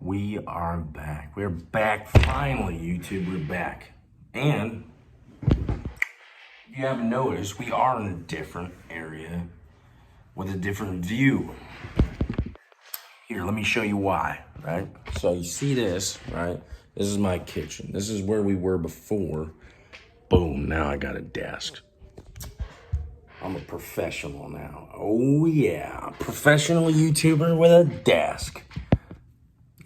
We are back. We're back finally, YouTube. We're back. And if you haven't noticed, we are in a different area with a different view. Here, let me show you why, right? So you see this, right? This is my kitchen. This is where we were before. Boom, now I got a desk. I'm a professional now. Oh yeah, professional YouTuber with a desk.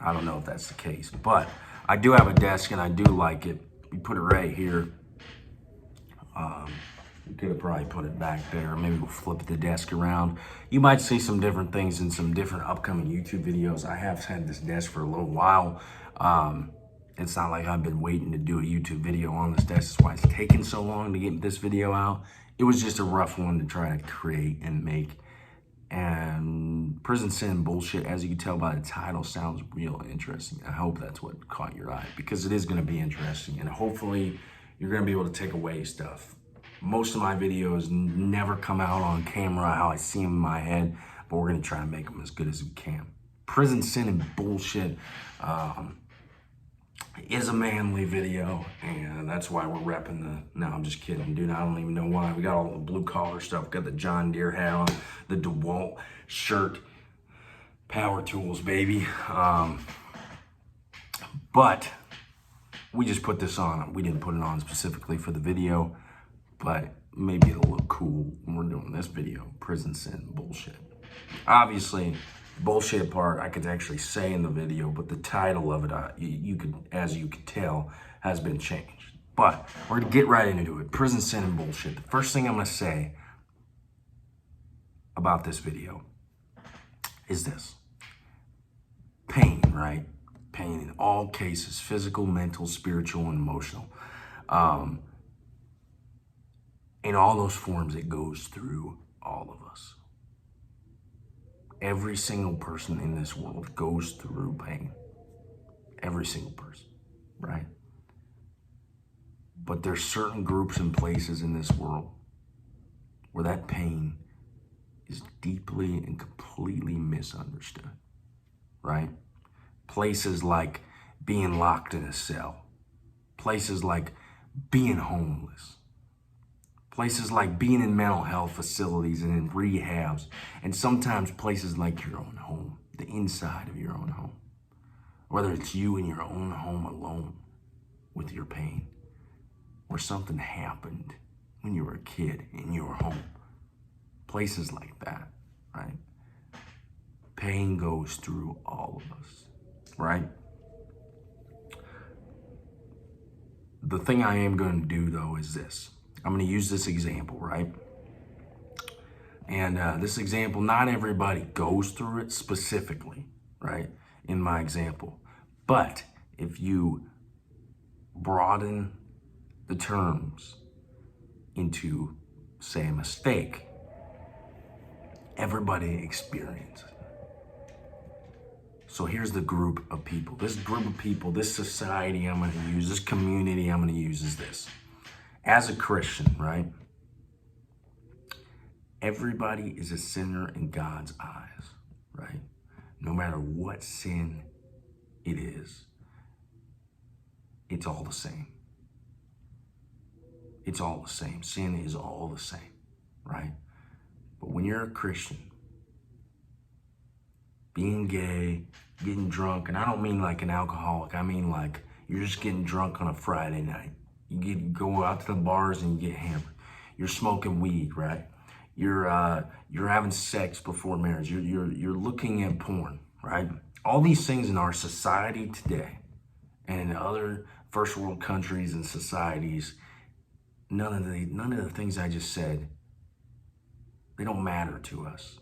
I don't know if that's the case, but I do have a desk and I do like it. We put it right here. We could have probably put it back there. Maybe we'll flip the desk around. You might see some different things in some different upcoming YouTube videos. I have had this desk for a little while. It's not like I've been waiting to do a YouTube video on this desk. That's why it's taken so long to get this video out. It was just a rough one to try to create and make. And Prison Sin and Bullshit, as you can tell by the title, sounds real interesting. I hope that's what caught your eye, because it is going to be interesting. And hopefully you're going to be able to take away stuff. Most of my videos never come out on camera how I see them in my head, but we're going to try to make them as good as we can. Prison Sin and Bullshit is a manly video, and that's why we're repping the... No, I'm just kidding, dude. I don't even know why. We got all the blue collar stuff. Got the John Deere hat on, the DeWalt shirt, power tools, baby. But we just put this on. We didn't put it on specifically for the video, but maybe it'll look cool when we're doing this video. Prison Sin Bullshit. Obviously, bullshit part I could actually say in the video, but the title of it, you could, as you could tell, has been changed. But we're gonna get right into it. Prison Sin and Bullshit. The first thing I'm gonna say about this video is this: pain, right? Pain in all cases, physical, mental, spiritual, and emotional. In all those forms, it goes through all of us. Every single person in this world goes through pain. Every single person, right? But there's certain groups and places in this world where that pain is deeply and completely misunderstood, right? Places like being locked in a cell. Places like being homeless. Places like being in mental health facilities and in rehabs, and sometimes places like your own home, the inside of your own home. Whether it's you in your own home alone with your pain, or something happened when you were a kid in your home. Places like that, right? Pain goes through all of us, right? The thing I am going to do, though, is this. I'm going to use this example, right? And this example, not everybody goes through it specifically, right? In my example. But if you broaden the terms into, say, a mistake, everybody experiences it. So here's the group of people. This group of people, this society I'm going to use, this community I'm going to use is this. As a Christian, right? Everybody is a sinner in God's eyes, right? No matter what sin it is, it's all the same. It's all the same. Sin is all the same, right? But when you're a Christian, being gay, getting drunk, and I don't mean like an alcoholic, I mean like you're just getting drunk on a Friday night. You go out to the bars and you get hammered. You're smoking weed, right? You're having sex before marriage. You're looking at porn, right? All these things in our society today, and in other first world countries and societies, none of the things I just said, they don't matter to us.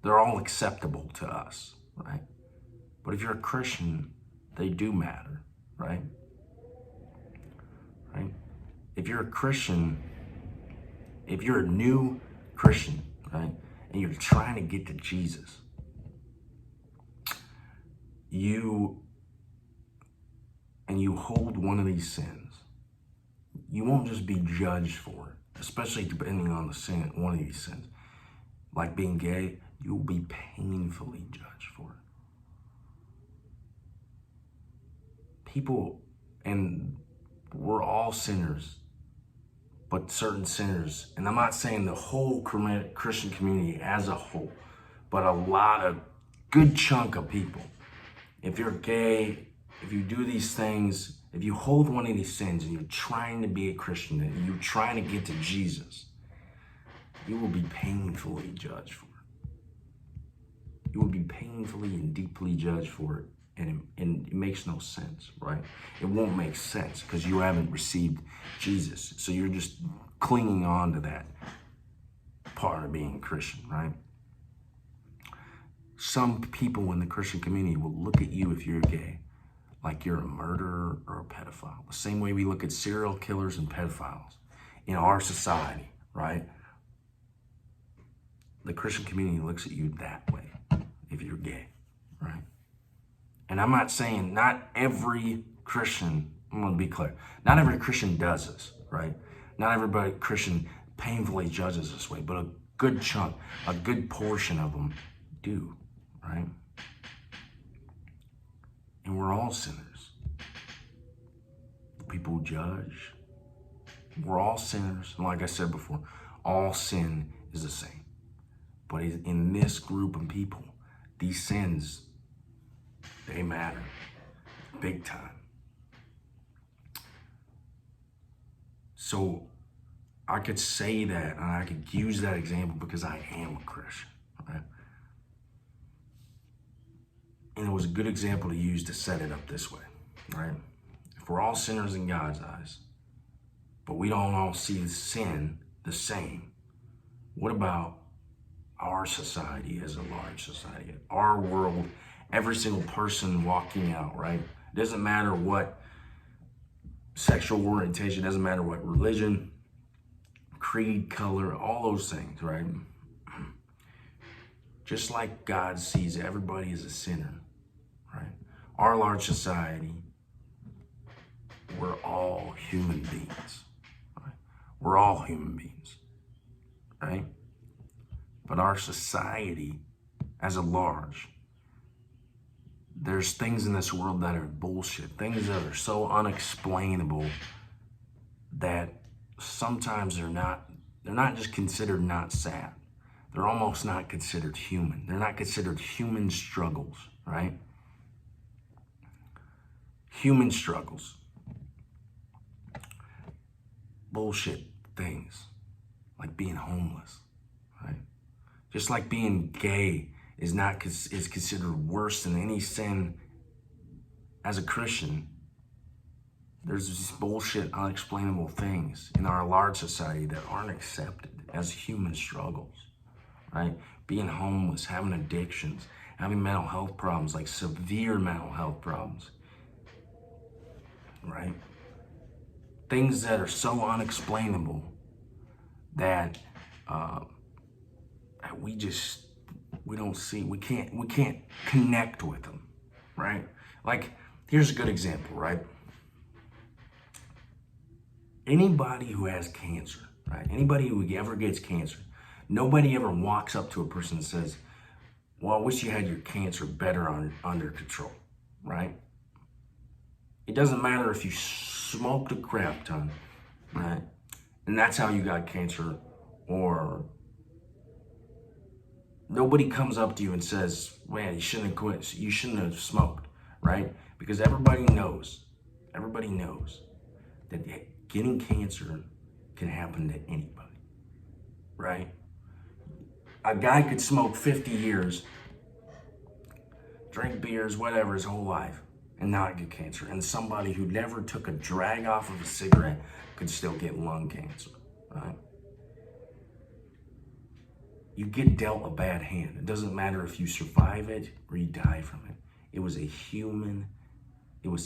They're all acceptable to us, right? But if you're a Christian, they do matter, right? Right? If you're a Christian, if you're a new Christian, right, and you're trying to get to Jesus, you hold one of these sins, you won't just be judged for it, especially depending on the sin, one of these sins. Like being gay, you'll be painfully judged for it. people, and we're all sinners, but certain sinners, and I'm not saying the whole Christian community as a whole, but a lot of good chunk of people. If you're gay, if you do these things, if you hold one of these sins and you're trying to be a Christian and you're trying to get to Jesus, you will be painfully judged for it. You will be painfully and deeply judged for it. And it makes no sense, right? It won't make sense because you haven't received Jesus. So you're just clinging on to that part of being Christian, right? Some people in the Christian community will look at you if you're gay like you're a murderer or a pedophile. The same way we look at serial killers and pedophiles in our society, right? The Christian community looks at you that way if you're gay, right? And I'm not saying not every Christian, I'm going to be clear, not every Christian does this, right? Not everybody Christian painfully judges this way, but a good chunk, a good portion of them do, right? And we're all sinners. The people who judge, we're all sinners. And like I said before, all sin is the same. But in this group of people, these sins, they matter big time. So I could say that, and I could use that example because I am a Christian, right? And it was a good example to use to set it up this way, right? If we're all sinners in God's eyes, but we don't all see sin the same, what about our society as a large society, our world, every single person walking out, right? It doesn't matter what sexual orientation, doesn't matter what religion, creed, color, all those things, right? Just like God sees everybody as a sinner, right? Our large society, we're all human beings, right? We're all human beings, right? But our society as a large, there's things in this world that are bullshit, things that are so unexplainable that sometimes they're not just considered not sad. They're almost not considered human. They're not considered human struggles, right? Human struggles. Bullshit things like being homeless, right? Just like being gay is considered worse than any sin as a Christian. There's these bullshit, unexplainable things in our large society that aren't accepted as human struggles, right? Being homeless, having addictions, having mental health problems, like severe mental health problems, right? Things that are so unexplainable that we don't see, we can't connect with them, right? Like, here's a good example, right? Anybody who has cancer, right? Anybody who ever gets cancer, nobody ever walks up to a person and says, well, I wish you had your cancer better under control, right? It doesn't matter if you smoked a crap ton, right? And that's how you got cancer, or nobody comes up to you and says, man, you shouldn't have quit, you shouldn't have smoked, right? Because everybody knows that getting cancer can happen to anybody, right? A guy could smoke 50 years, drink beers, whatever, his whole life, and not get cancer. And somebody who never took a drag off of a cigarette could still get lung cancer, right? You get dealt a bad hand. It doesn't matter if you survive it or you die from it. It was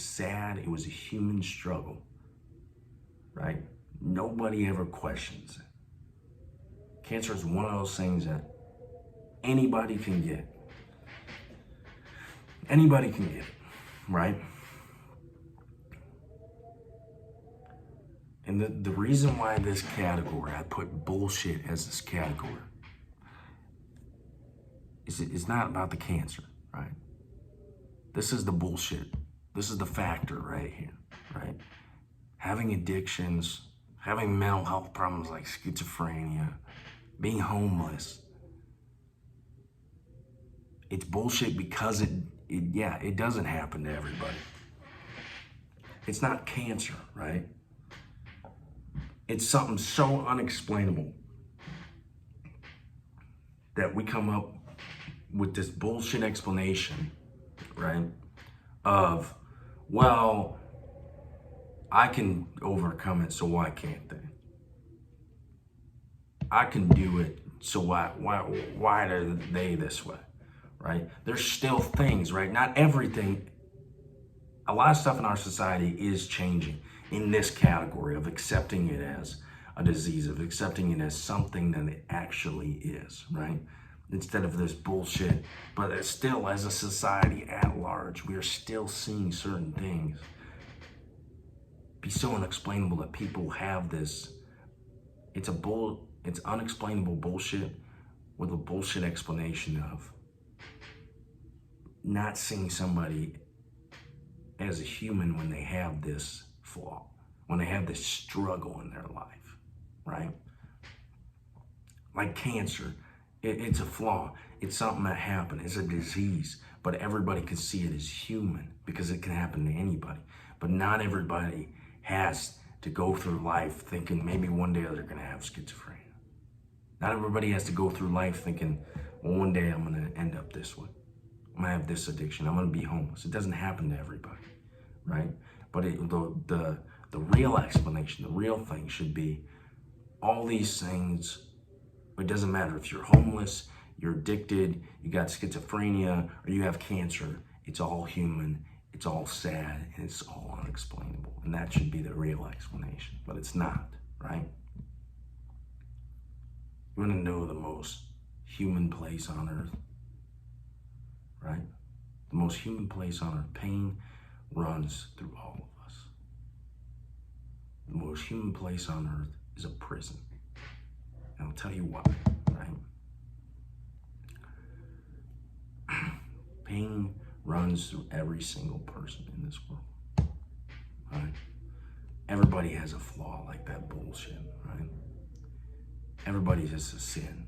sad, it was a human struggle, right? Nobody ever questions it. Cancer is one of those things that anybody can get. Anybody can get it, right? And the reason why this category, I put bullshit as this category, is it's not about the cancer, right? This is the bullshit This is the factor right here, right? Having addictions, having mental health problems like schizophrenia, being homeless. It's bullshit because it doesn't happen to everybody. It's not cancer, right? It's something so unexplainable that we come up with this bullshit explanation, right? Of, well, I can overcome it, so why can't they? I can do it, so why are they this way, right? There's still things, right? Not everything. A lot of stuff in our society is changing in this category of accepting it as a disease, of accepting it as something that it actually is, right? Instead of this bullshit. But it's still, as a society at large, we are still seeing certain things be so unexplainable that people have this. It's unexplainable bullshit with a bullshit explanation of not seeing somebody as a human when they have this flaw, when they have this struggle in their life, right? Like cancer, it's a flaw. It's something that happened. It's a disease, but everybody can see it as human because it can happen to anybody. But not everybody has to go through life thinking maybe one day they're gonna have schizophrenia. Not everybody has to go through life thinking, well, one day I'm gonna end up this way. I'm gonna have this addiction. I'm gonna be homeless. It doesn't happen to everybody, right? But the real explanation, the real thing should be all these things. It doesn't matter if you're homeless, you're addicted, you got schizophrenia, or you have cancer. It's all human, it's all sad, and it's all unexplainable. And that should be the real explanation, but it's not, right? You wanna know the most human place on earth, right? The most human place on earth. Pain runs through all of us. The most human place on earth is a prison. And I'll tell you why, right? Pain runs through every single person in this world, right? Everybody has a flaw like that bullshit, right? Everybody's just a sin.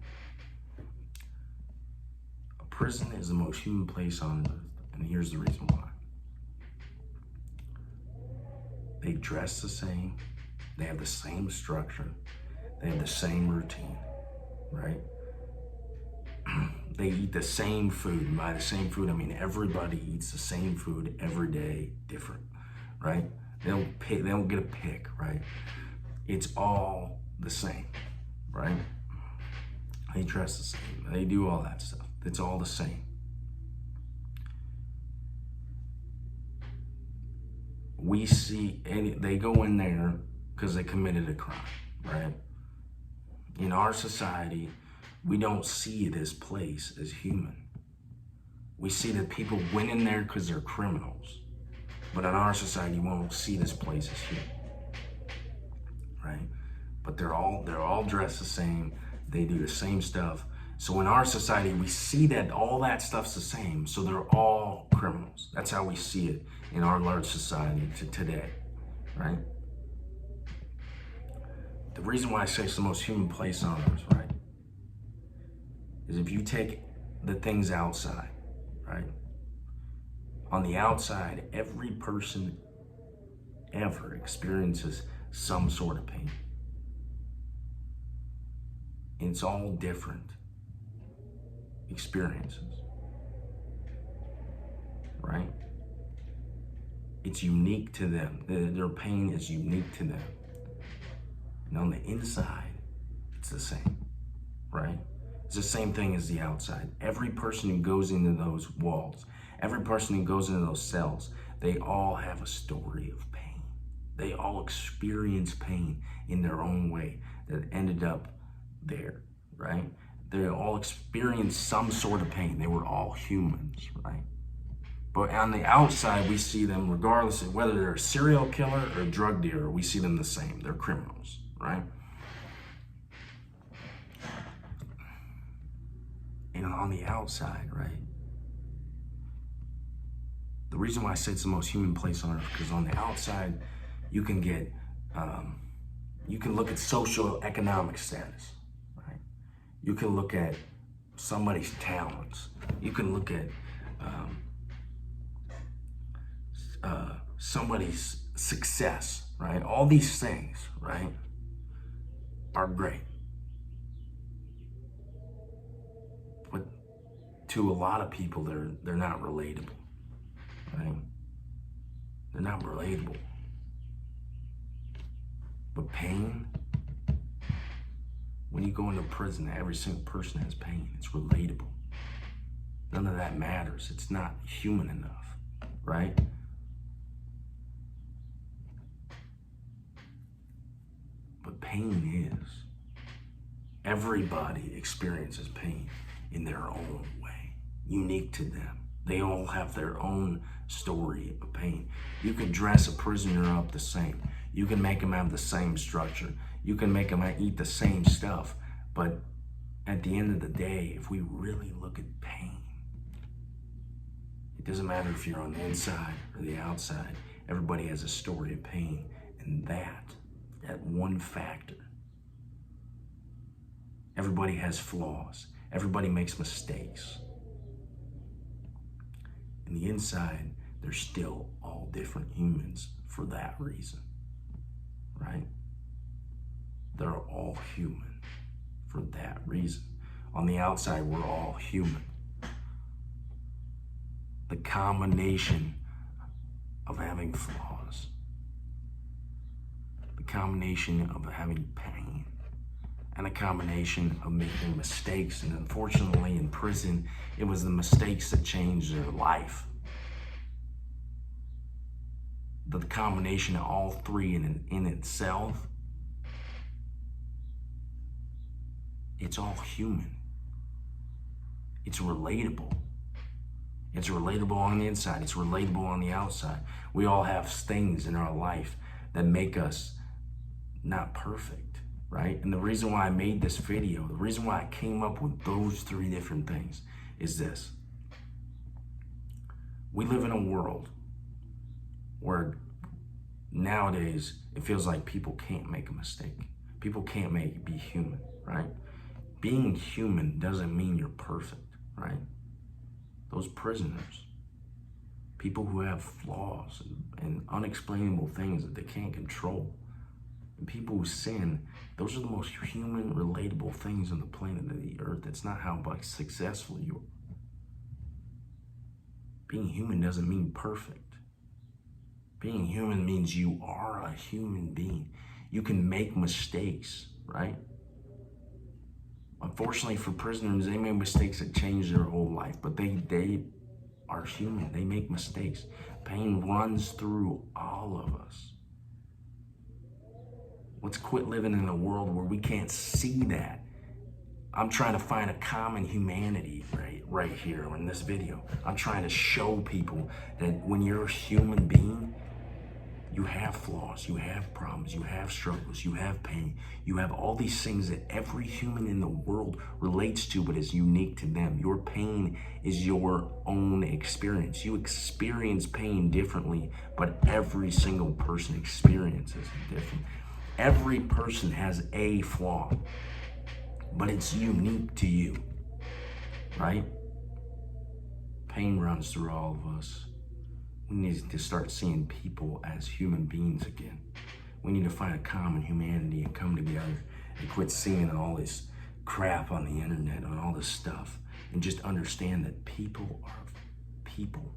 A prison is the most human place on earth, and here's the reason why. They dress the same, they have the same structure, they have the same routine, right? They eat the same food, and by the same food, I mean everybody eats the same food every day, different, right? They don't get a pick, right? It's all the same, right? They dress the same, they do all that stuff. It's all the same. We see, they go in there because they committed a crime, right? In our society, we don't see this place as human. We see that people went in there because they're criminals. But in our society, we won't see this place as human, right? But they're all dressed the same. They do the same stuff. So in our society, we see that all that stuff's the same. So they're all criminals. That's how we see it in our large society today, right? The reason why I say it's the most human place on earth, right, is if you take the things outside, right? On the outside, every person ever experiences some sort of pain. And it's all different experiences, right? It's unique to them. Their pain is unique to them. And on the inside, it's the same, right? It's the same thing as the outside. Every person who goes into those walls, every person who goes into those cells, they all have a story of pain. They all experience pain in their own way that ended up there, right? They all experienced some sort of pain. They were all humans, right? But on the outside, we see them, regardless of whether they're a serial killer or a drug dealer, we see them the same. They're criminals, right? And on the outside, right, The reason why I say it's the most human place on earth, because on the outside, you can get, you can look at social economic status, right? You can look at somebody's talents. You can look at somebody's success, right? All these things, right, are great. But to a lot of people, they're not relatable, right? They're not relatable. But pain, when you go into prison, every single person has pain. It's relatable. None of that matters. It's not human enough, right? But pain is. Everybody experiences pain in their own way, unique to them. They all have their own story of pain. You can dress a prisoner up the same. You can make them have the same structure. You can make them eat the same stuff. But at the end of the day, if we really look at pain, it doesn't matter if you're on the inside or the outside. Everybody has a story of pain. And that one factor, everybody has flaws. Everybody makes mistakes. In the inside, they're still all different humans for that reason, right? They're all human for that reason. On the outside, we're all human. The combination of having flaws, the combination of having pain, and a combination of making mistakes. And unfortunately, in prison, it was the mistakes that changed their life. The combination of all three in itself, it's all human. It's relatable. It's relatable on the inside. It's relatable on the outside. We all have things in our life that make us not perfect, right? And the reason why I made this video, the reason why I came up with those three different things is this. We live in a world where nowadays it feels like people can't make a mistake. People can't be human, right? Being human doesn't mean you're perfect, right? Those prisoners, people who have flaws and unexplainable things that they can't control, and people who sin, those are the most human, relatable things on the planet of the earth. It's not how successful you are. Being human doesn't mean perfect. Being human means you are a human being. You can make mistakes, right? Unfortunately for prisoners, they make mistakes that change their whole life, but they are human. They make mistakes. Pain runs through all of us. Let's quit living in a world where we can't see that. I'm trying to find a common humanity right here in this video. I'm trying to show people that when you're a human being, you have flaws, you have problems, you have struggles, you have pain, you have all these things that every human in the world relates to, but is unique to them. Your pain is your own experience. You experience pain differently, but every single person experiences it different. Every person has a flaw, but it's unique to you, right? Pain runs through all of us. We need to start seeing people as human beings again. We need to find a common humanity and come together and quit seeing all this crap on the internet and all this stuff and just understand that people are people.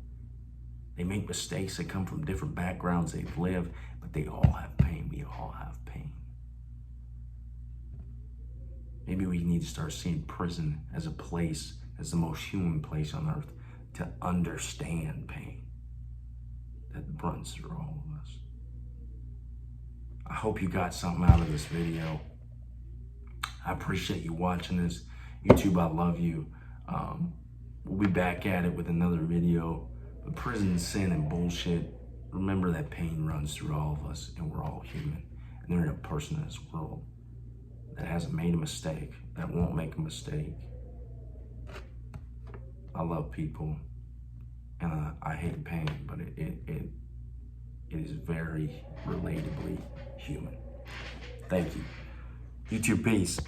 They make mistakes. They come from different backgrounds. They've lived, but they all have pain. We all have pain. Maybe we need to start seeing prison as a place, as the most human place on earth to understand pain that runs through all of us. I hope you got something out of this video. I appreciate you watching this. YouTube, I love you. We'll be back at it with another video. But prison, sin, and bullshit, remember that pain runs through all of us, and we're all human. And there ain't a person in this world that hasn't made a mistake, that won't make a mistake. I love people, I hate pain, but it is very relatably human. Thank you. You too, peace.